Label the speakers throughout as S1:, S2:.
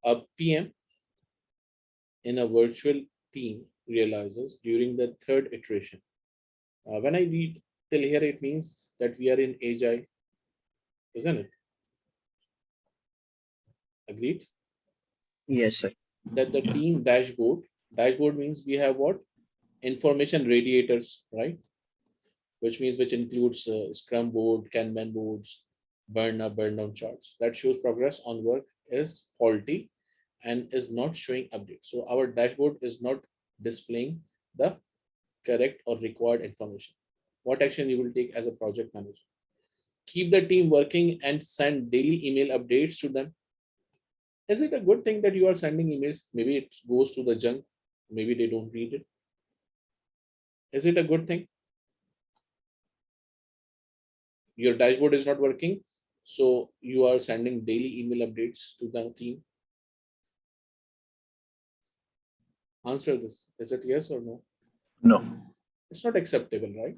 S1: A PM in a virtual team realizes during the third iteration. When I read till here, it means that we are in agile, isn't it? Agreed?
S2: Yes, sir.
S1: That the team dashboard means we have what? Information radiators, right? Which means which includes Scrum board, Kanban boards, burn up, burn down charts that shows progress on work is faulty and is not showing updates. So our dashboard is not displaying the correct or required information. What action you will take as a project manager? Keep the team working and send daily email updates to them. Is it a good thing that you are sending emails? Maybe it goes to the junk. Maybe they don't read it. Is it a good thing? Your dashboard is not working, so you are sending daily email updates to the team. Answer this. Is it yes or no?
S3: No.
S1: It's not acceptable, right?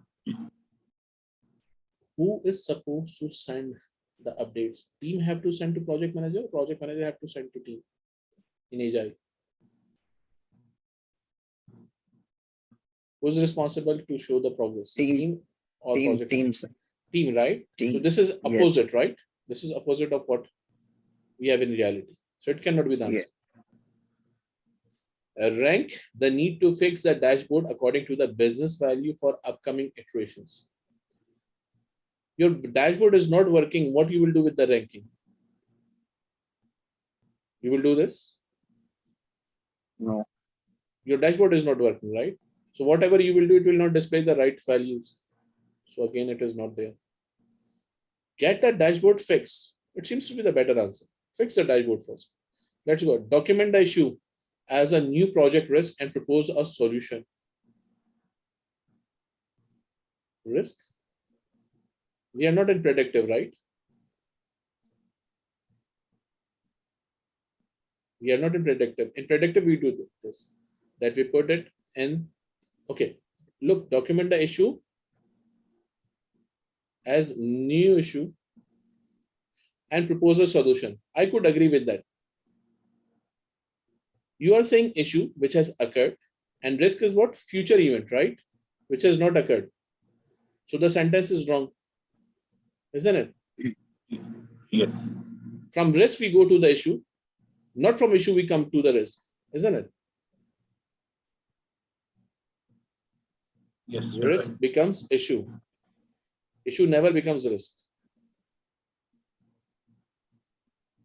S1: Who is supposed to send the updates? Team have to send to project manager. Project manager have to send to team in Agile. Who is responsible to show the progress?
S2: Team.
S1: Or project
S2: Teams.
S1: team, right?
S2: Team.
S1: So this is
S2: Yes.
S1: opposite, right? This is opposite of what we have in reality. So it cannot be the answer. Rank the need to fix the dashboard according to the business value for upcoming iterations. Your dashboard is not working. What you will do with the ranking? You will do this?
S2: No.
S1: Your dashboard is not working, right? So whatever you will do, it will not display the right values. So again, it is not there. Get the dashboard fixed. It seems to be the better answer. Fix the dashboard first. Let's go. Document the issue as a new project risk and propose a solution. Risk? We are not in predictive, right? We are not in predictive. In predictive, we do this, that we put it in, okay, look, document the issue as new issue and propose a solution. I could agree with that. You are saying issue which has occurred and risk is what? Future event, right? Which has not occurred. So the sentence is wrong, isn't it?
S3: Yes.
S1: From risk, we go to the issue. Not from issue, we come to the risk, isn't it?
S3: Yes.
S1: Risk becomes issue. Issue never becomes risk.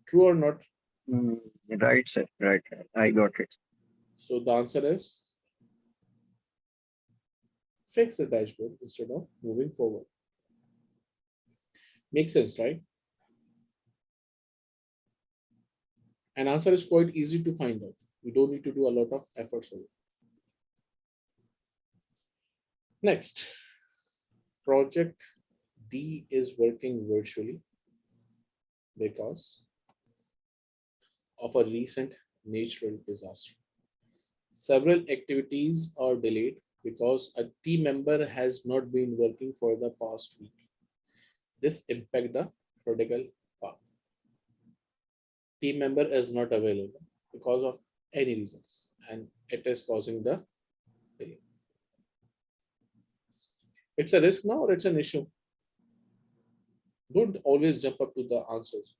S1: True or not?
S2: Right, sir. Right. I got it.
S1: So the answer is fix the dashboard instead of moving forward. Makes sense, right? An answer is quite easy to find out. You don't need to do a lot of efforts on it. Next, project D is working virtually because of a recent natural disaster. Several activities are delayed because a team member has not been working for the past week. This impacts the critical path. Team member is not available because of any reasons, and it is causing the delay. It's a risk now or it's an issue? Don't always jump up to the answers.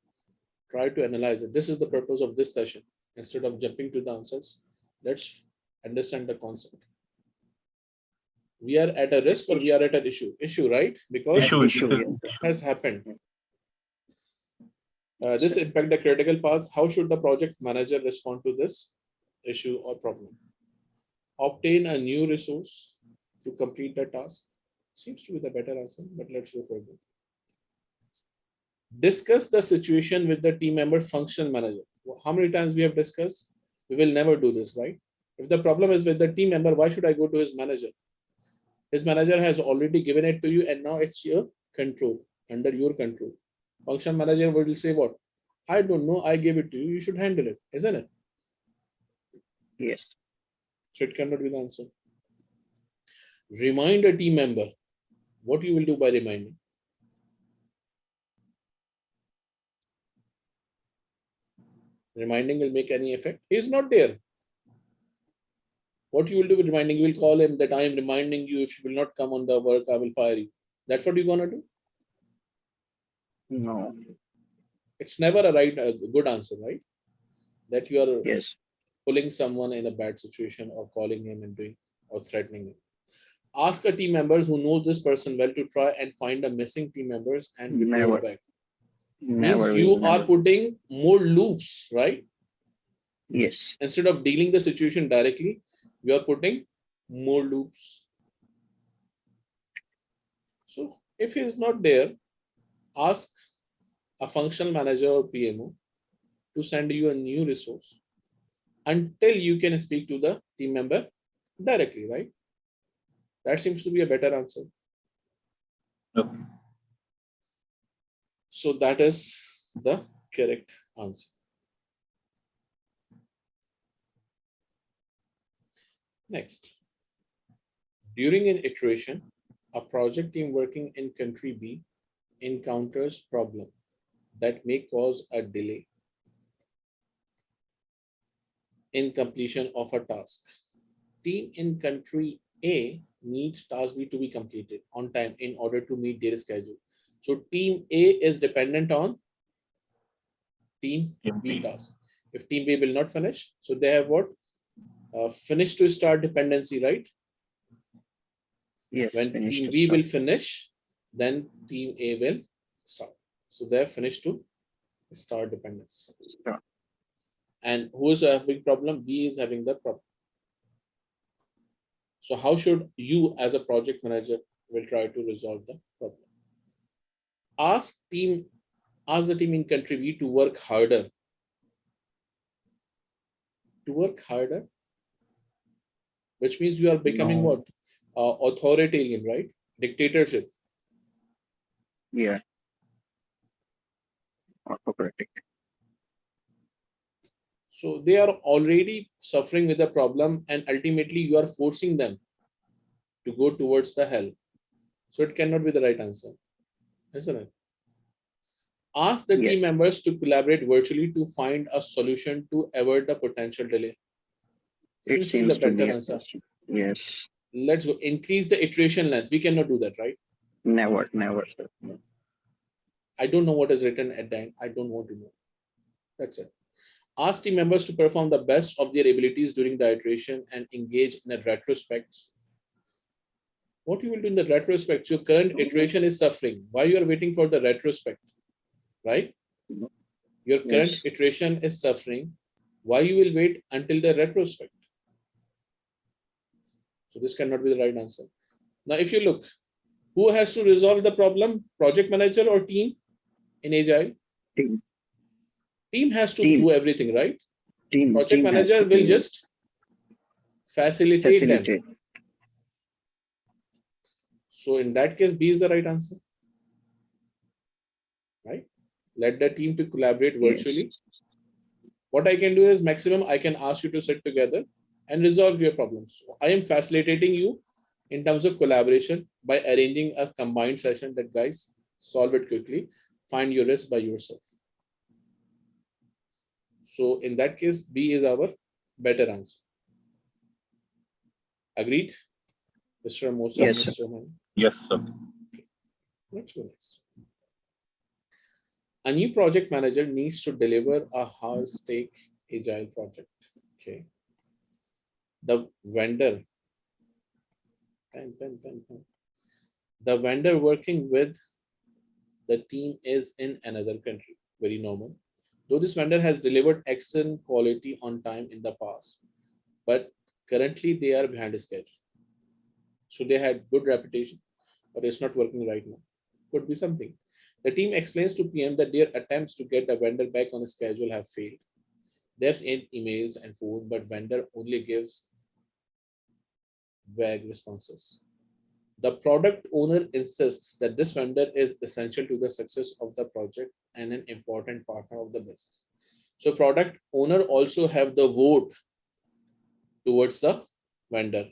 S1: Try to analyze it. This is the purpose of this session. Instead of jumping to the answers, let's understand the concept. We are at a risk or we are at an issue? Issue, right? Because
S3: Issue.
S1: has happened. This impact the critical paths. How should the project manager respond to this issue or problem? Obtain a new resource to complete the task. Seems to be the better answer, but let's go further. Discuss the situation with the team member function manager. How many times we have discussed? We will never do this, right? If the problem is with the team member, why should I go to his manager? His manager has already given it to you and now it's your control, under your control. Function manager will say what? I don't know, I gave it to you, you should handle it, isn't it?
S2: Yes.
S1: So it cannot be the answer. Remind a team member. What you will do by reminding? Reminding will make any effect? He's not there. What you will do with reminding? You will call him that I am reminding you, if you will not come on the work, I will fire you. That's what you're gonna do.
S2: No.
S1: It's never a good answer, right? That you are
S2: Yes.
S1: pulling someone in a bad situation or calling him and doing or threatening him. Ask a team members who know this person well to try and find the missing team members and report
S2: Never.
S1: back.
S2: Never
S1: Means
S2: will.
S1: you are
S2: Never.
S1: putting more loops, right?
S2: Yes.
S1: Instead of dealing the situation directly, you are putting more loops. So if he is not there, ask a functional manager or PMO to send you a new resource until you can speak to the team member directly, right? That seems to be a better answer.
S3: Okay.
S1: So that is the correct answer. Next, during an iteration, a project team working in country B encounters problem that may cause a delay in completion of a task. Team in country A needs task B to be completed on time in order to meet their schedule. So team A is dependent on team
S3: Team
S1: B
S3: B.
S1: task. If team B will not finish, so they have what? Finish to start dependency, right?
S2: Yes.
S1: When
S2: Finished
S1: team
S2: to
S1: B
S2: start.
S1: will finish, then team A will start. So they have finished to start dependency.
S2: Start.
S1: And who is having problem? B is having the problem. So how should you as a project manager will try to resolve the problem? Ask the team in country B to work harder. To work harder, which means you are becoming
S2: No.
S1: what? Authoritarian, right? Dictatorship.
S2: Yeah. Autocratic.
S1: So they are already suffering with the problem, and ultimately you are forcing them to go towards the hell. So it cannot be the right answer, isn't it? Ask the
S2: Yes.
S1: team members to collaborate virtually to find a solution to avoid the potential delay.
S2: It
S1: Seems to be the
S2: seems to be
S1: better
S2: a
S1: answer.
S2: question. Yes.
S1: Let's go. Increase the iteration length. We cannot do that, right?
S2: Never. Never. Sir. No.
S1: I don't know what is written at the end. I don't want to know. That's it. Ask team members to perform the best of their abilities during the iteration and engage in a retrospect. What you will do in the retrospect? Your current iteration is suffering. Why you are waiting for the retrospect, right? Your
S2: Yes.
S1: current iteration is suffering. Why you will wait until the retrospect? So this cannot be the right answer. Now, if you look, who has to resolve the problem? Project manager or team in Agile?
S2: Team.
S1: Team has to
S2: Team.
S1: do everything, right? Project
S2: Team has
S1: manager
S2: to
S1: will
S2: do it.
S1: just facilitate them.
S2: Facilitate.
S1: So in that case, B is the right answer, right? Let the team to collaborate
S2: Yes.
S1: virtually. What I can do is maximum, I can ask you to sit together and resolve your problems. So I am facilitating you in terms of collaboration by arranging a combined session that guys solve it quickly, find your risk by yourself. So in that case, B is our better answer. Agreed? Mr. Mosa,
S2: Yes, sir.
S1: Mr. Man.
S3: Yes, sir.
S1: Let's go next. A new project manager needs to deliver a high-stake agile project. Okay. The vendor, the vendor working with the team is in another country. Very normal. Though this vendor has delivered excellent quality on time in the past, but currently they are behind schedule. So they had good reputation, but it's not working right now. Could be something. The team explains to PM that their attempts to get the vendor back on a schedule have failed. They've sent emails and phone, but vendor only gives vague responses. The product owner insists that this vendor is essential to the success of the project and an important partner of the business. So product owner also have the vote towards the vendor,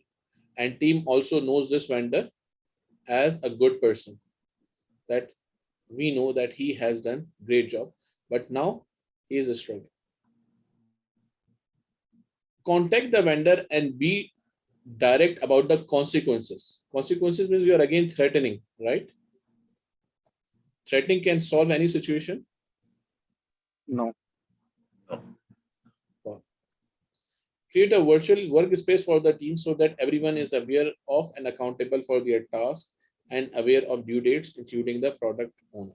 S1: and team also knows this vendor as a good person, that we know that he has done great job, but now he is struggling. contact the vendor and be direct about the consequences. Consequences means you are again threatening, right? Threatening can solve any situation.
S2: No.
S3: No.
S1: Create a virtual workspace for the team so that everyone is aware of and accountable for their task and aware of due dates, including the product owner.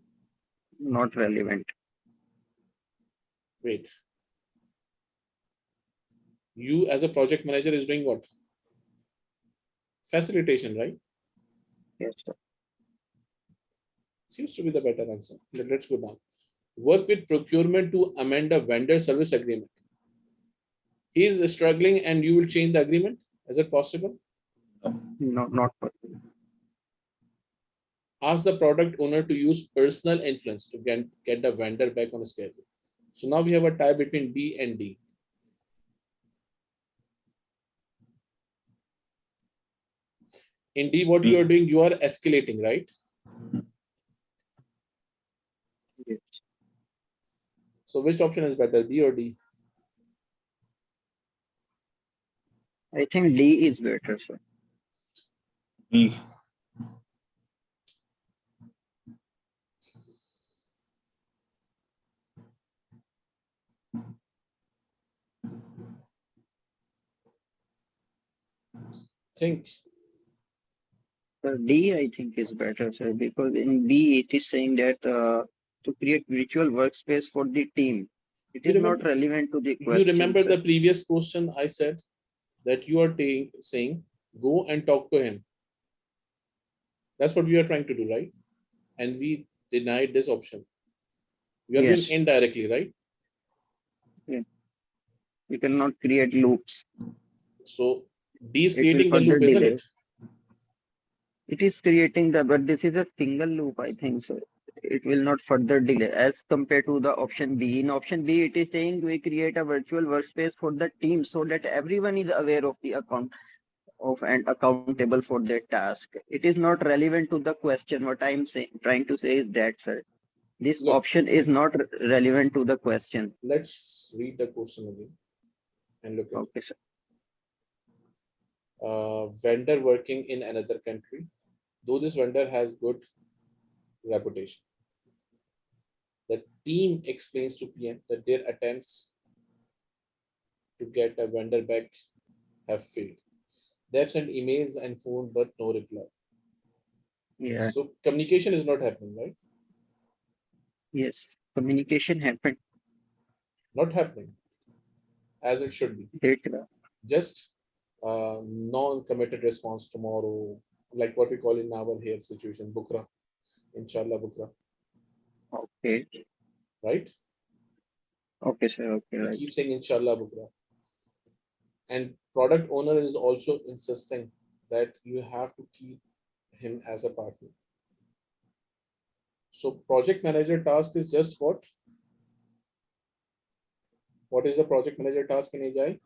S2: Not relevant.
S1: Great. You as a project manager is doing what? Facilitation, right?
S2: Yes, sir.
S1: Seems to be the better answer. Let's go down. Work with procurement to amend a vendor service agreement. He is struggling and you will change the agreement. Is it possible?
S2: No, not possible.
S1: Ask the product owner to use personal influence to get the vendor back on schedule. So now we have a tie between B and D. In D, what you are doing, you are escalating, right?
S2: Yes.
S1: So which option is better, B or D?
S2: I think D is better, sir.
S3: B.
S1: Think.
S2: D, I think, is better, sir, because in B it is saying that to create virtual workspace for the team. It
S1: You
S2: is not
S1: remember,
S2: relevant to the
S1: you
S2: question,
S1: remember
S2: sir.
S1: the previous question I said that you are saying, go and talk to him. That's what we are trying to do, right? And we denied this option. We are doing
S2: Yes.
S1: indirectly, right?
S2: You cannot create loops.
S1: So D is
S2: It will
S1: creating the
S2: further
S1: loop, isn't
S2: delay.
S1: it?
S2: It is creating but this is a single loop, I think so. It will not further delay as compared to the option B. In option B, it is saying we create a virtual workspace for the team so that everyone is aware of the account of and accountable for their task. It is not relevant to the question. What I'm saying, trying to say is that, sir, this
S1: Look,
S2: option is not relevant to the question.
S1: let's read the question again and look at it.
S2: Okay, sir.
S1: Vendor working in another country, though this vendor has good reputation. The team explains to PM that their attempts to get a vendor back have failed. They have sent emails and phone, but no reply.
S2: Yeah.
S1: So communication is not happening, right?
S2: Yes. Communication happened.
S1: Not happening as it should be.
S2: Later.
S1: Just non-committed response tomorrow, like what we call in our here situation, Bukra, inshallah Bukra,
S2: Okay.
S1: right?
S2: Okay, sir. Okay,
S1: We
S2: right.
S1: keep saying inshallah Bukra. And product owner is also insisting that you have to keep him as a partner. So project manager task is just what? What is the project manager task in Agile?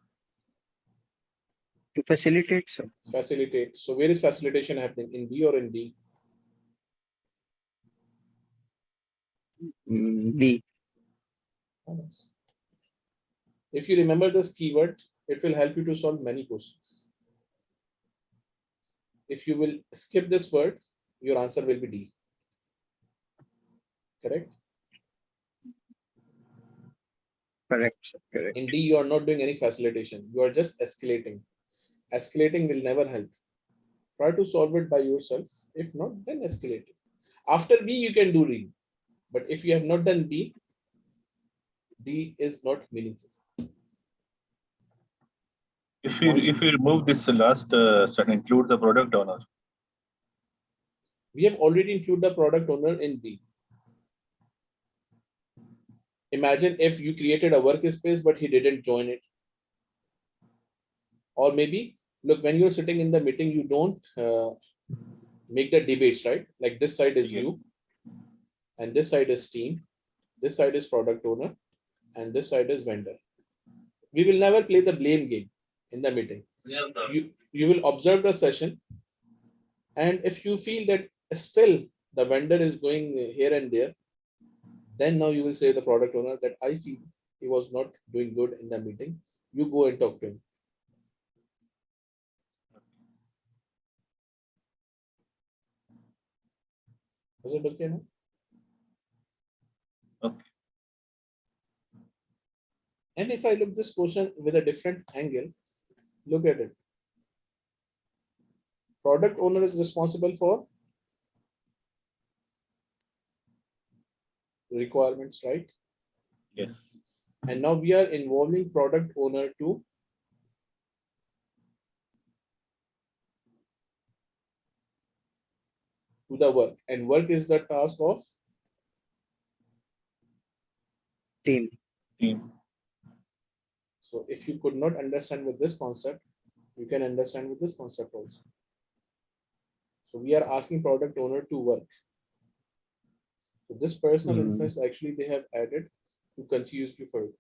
S2: To facilitate, sir.
S1: Facilitate. So where is facilitation happening, in B or in D?
S2: B.
S1: If you remember this keyword, it will help you to solve many questions. If you will skip this word, your answer will be D. Correct?
S2: Correct, sir. Correct.
S1: In D, you are not doing any facilitation. You are just escalating. Escalating will never help. Try to solve it by yourself. If not, then escalate it. After B, you can do D. But if you have not done B, D is not meaningful.
S3: If you remove this last set, include the product owner.
S1: We have already included the product owner in B. Imagine if you created a workspace, but he didn't join it. Or maybe, look, when you're sitting in the meeting, you don't make the debates, right? Like this side is you, and this side is team, this side is product owner, and this side is vendor. We will never play the blame game in the meeting. You will observe the session, and if you feel that still the vendor is going here and there, then now you will say the product owner that I feel he was not doing good in the meeting. You go and talk to him. Is it okay now?
S3: Okay.
S1: And if I look this question with a different angle, look at it. Product owner is responsible for requirements, right?
S3: Yes.
S1: And now we are involving product owner to the work, and work is the task of
S2: Team.
S3: Team.
S1: So if you could not understand with this concept, you can understand with this concept also. So we are asking product owner to work. So this personal inference actually they have added to confuse you further.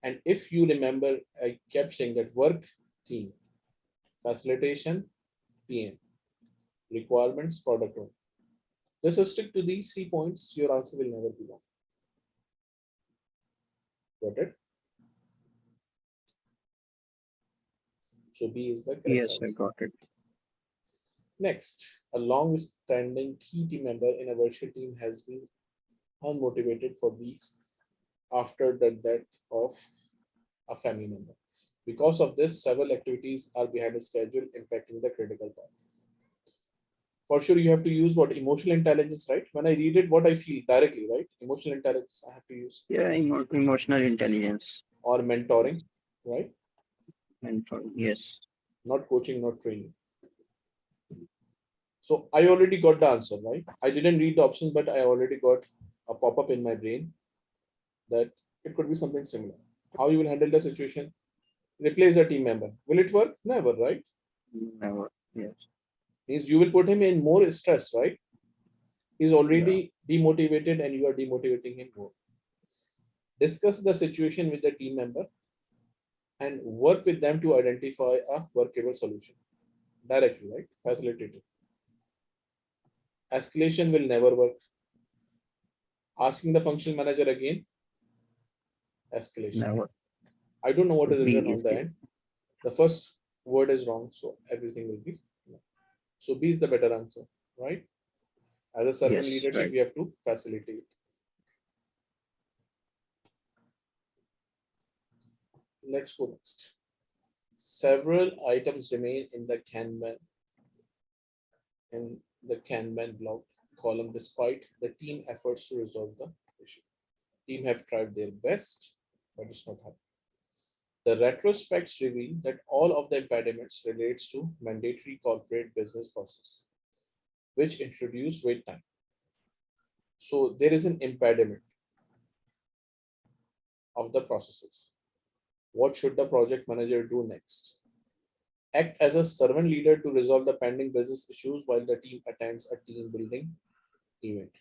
S1: And if you remember, I kept saying that work team, facilitation, PM, requirements, product owner. Just stick to these 3 points, your answer will never be wrong. Got it? So B is the correct
S2: Yes, I
S1: answer.
S2: got it.
S1: Next, a long-standing key team member in a virtual team has been unmotivated for weeks after the death of a family member. Because of this, several activities are behind the schedule, impacting the critical path. For sure, you have to use what emotional intelligence, right? When I read it, what I feel directly, right? Emotional intelligence I have to use,
S2: Yeah, emotional intelligence.
S1: or mentoring, right?
S2: Yes.
S1: Not coaching, not training. So I already got the answer, right? I didn't read the options, but I already got a pop-up in my brain that it could be something similar. How you will handle the situation? Replace the team member. Will it work? Never, right?
S2: Never. Yes.
S1: Means you will put him in more stress, right? He's
S2: Yeah.
S1: already demotivated and you are demotivating him more. Discuss the situation with the team member and work with them to identify a workable solution. Directly, right? Facilitated. Escalation will never work. Asking the functional manager again, escalation.
S2: Never.
S1: I don't know what is written
S2: B
S1: on
S2: is
S1: the
S2: the
S1: end. The first word is wrong, so everything will be no. So B is the better answer, right? As a servant
S2: yes,
S1: leadership,
S2: right.
S1: we have to facilitate. Let's go next. Several items remain in the Kanban block column despite the team efforts to resolve the issue. Team have tried their best, but it's not happening. The retrospects reveal that all of the impediments relates to mandatory corporate business process, which introduce wait time. So there is an impediment of the processes. What should the project manager do next? Act as a servant leader to resolve the pending business issues while the team attends a team building event.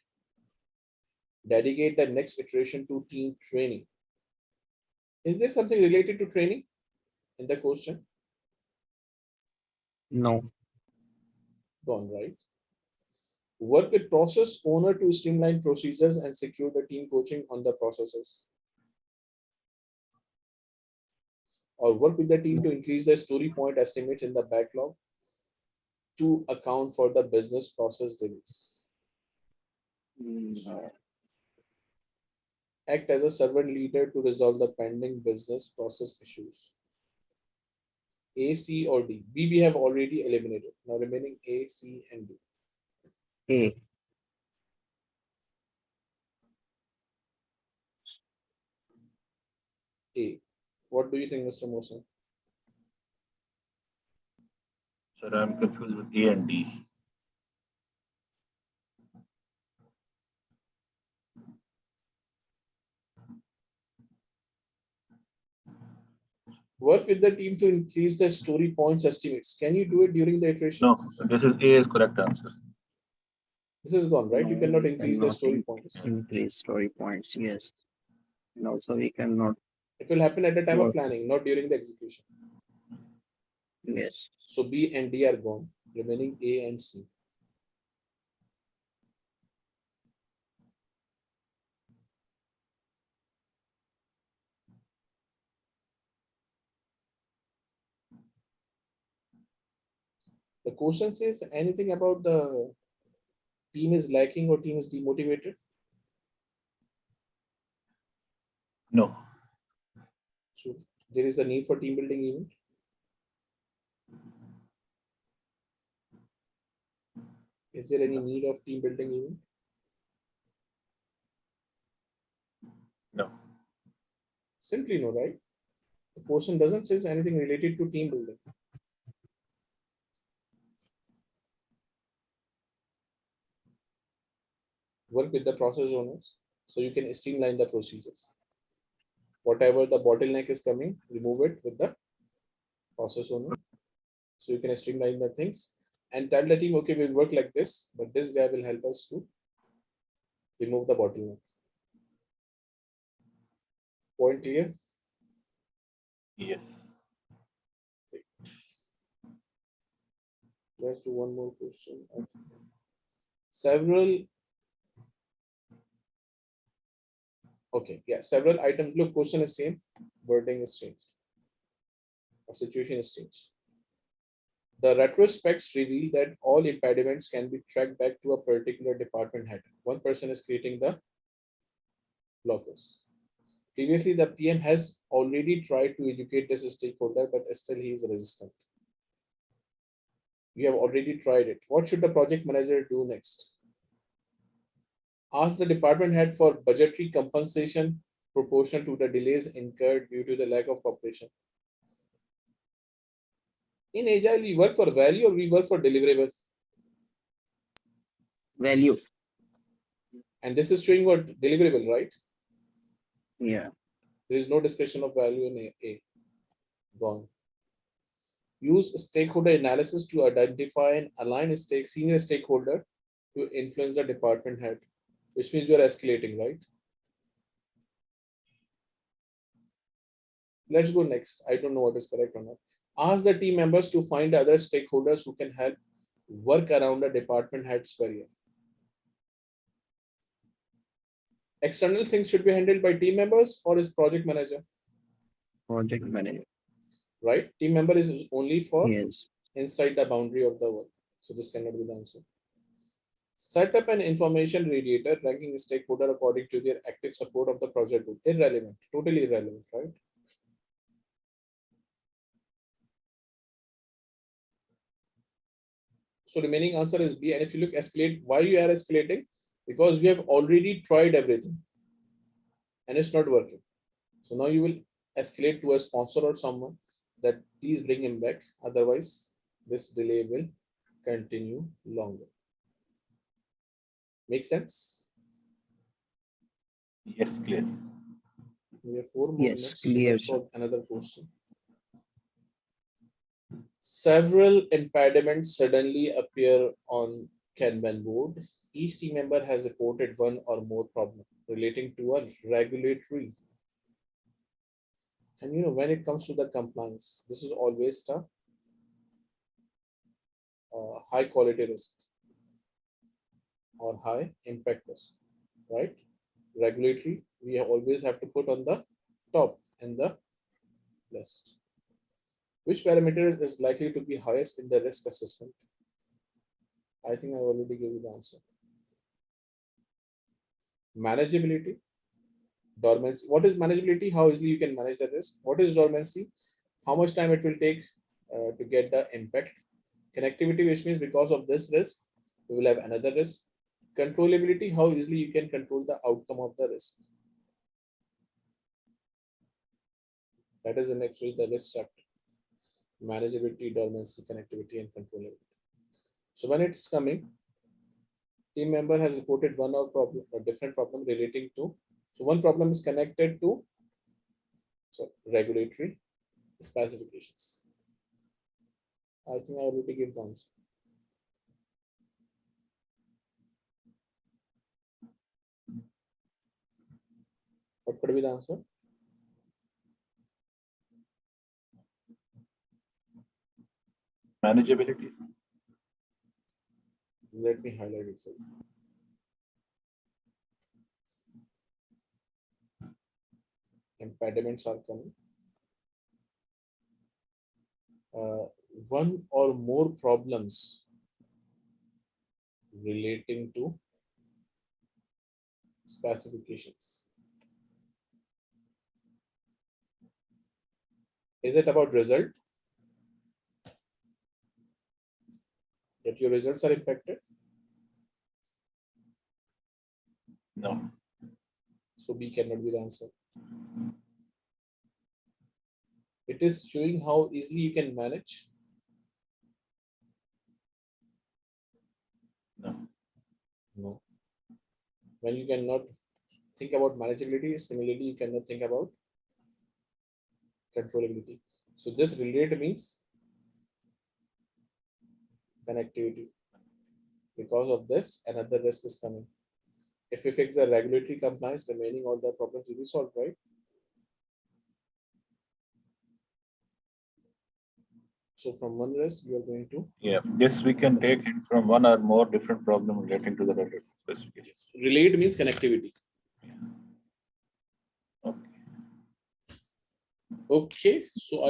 S1: Dedicate the next iteration to team training. Is there something related to training in the question?
S2: No.
S1: Gone, right? Work with process owner to streamline procedures and secure the team coaching on the processes. Or work with the team to increase the story point estimates in the backlog to account for the business process delays.
S2: No.
S1: Act as a servant leader to resolve the pending business process issues. A, C, or D? B we have already eliminated. Now remaining A, C, and D.
S2: A.
S1: A. What do you think, Mr. Mohsen?
S3: Sir, I'm confused with A and D.
S1: Work with the team to increase the story points estimates. Can you do it during the iteration?
S3: No, this is A is correct answer.
S1: This is gone, right? You
S2: No,
S1: cannot
S2: we
S1: increase the
S2: cannot
S1: story points.
S2: increase story points. Yes. And also we cannot
S1: It will happen at the time of
S2: work.
S1: planning, not during the execution.
S2: Yes.
S1: So B and D are gone, remaining A and C. The question says anything about the team is lacking or team is demotivated?
S3: No.
S1: So there is a need for team building event. Is there any need of team building event?
S3: No.
S1: Simply no, right? The question doesn't say anything related to team building. Work with the process owners so you can streamline the procedures. Whatever the bottleneck is coming, remove it with the process owner. So you can streamline the things and tell the team, okay, we'll work like this, but this guy will help us to remove the bottleneck. Point clear?
S3: Yes.
S1: Let's do one more question. Several. Okay, yeah, several items. Look, question is same, wording is changed. Or situation is changed. The retrospects reveal that all impediments can be tracked back to a particular department head. One person is creating the blockers. Previously, the PM has already tried to educate this stakeholder, but still he is resistant. We have already tried it. What should the project manager do next? Ask the department head for budgetary compensation proportional to the delays incurred due to the lack of cooperation. In Agile, we work for value or we work for deliverable?
S2: Value.
S1: And this is showing what deliverable, right?
S2: Yeah.
S1: There is no discussion of value in A. Gone. Use stakeholder analysis to identify and align a senior stakeholder to influence the department head, which means you are escalating, right? Let's go next. I don't know what is correct or not. Ask the team members to find other stakeholders who can help work around the department head's barrier. External things should be handled by team members or is project manager?
S2: Project manager.
S1: Right? Team member is only for
S2: Yes.
S1: inside the boundary of the work. So this cannot be the answer. Set up an information radiator ranking stakeholder according to their active support of the project group. Irrelevant, totally irrelevant, right? So remaining answer is B. And if you look escalate, why you are escalating? Because we have already tried everything and it's not working. So now you will escalate to a sponsor or someone that please bring him back. Otherwise, this delay will continue longer. Make sense?
S3: Yes, clear.
S1: We have 4 more
S2: Yes,
S1: minutes.
S2: clear,
S1: So let's
S2: sir.
S1: solve another question. Several impediments suddenly appear on Kanban board. Each team member has reported one or more problems relating to a regulatory. And you know, when it comes to the compliance, this is always the high quality risk or high impact risk, right? Regulatory, we always have to put on the top in the list. Which parameter is likely to be highest in the risk assessment? I think I already gave you the answer. Manageability, dormancy. What is manageability? How easily you can manage the risk? What is dormancy? How much time it will take to get the impact? Connectivity, which means because of this risk, we will have another risk. Controllability, how easily you can control the outcome of the risk. That is in actually the risk factor. Manageability, dormancy, connectivity, and controllability. So when it's coming, team member has reported one or problem or different problem relating to. So one problem is connected to regulatory specifications. I think I already gave the answer. What could be the answer?
S3: Manageability.
S1: Let me highlight it for you. Impediments are coming. One or more problems relating to specifications. Is it about result? That your results are impacted?
S3: No.
S1: So B cannot be the answer. It is showing how easily you can manage.
S3: No.
S1: No. When you cannot think about manageability, similarly, you cannot think about controllability. So this relate means connectivity. Because of this, another risk is coming. If we fix the regulatory compliance, remaining all the problems will be solved, right? So from one risk, you are going to
S3: Yeah. This we can take it from one or more different problem relating to the regulatory specifications.
S1: relate means connectivity.
S3: Okay.
S1: Okay, so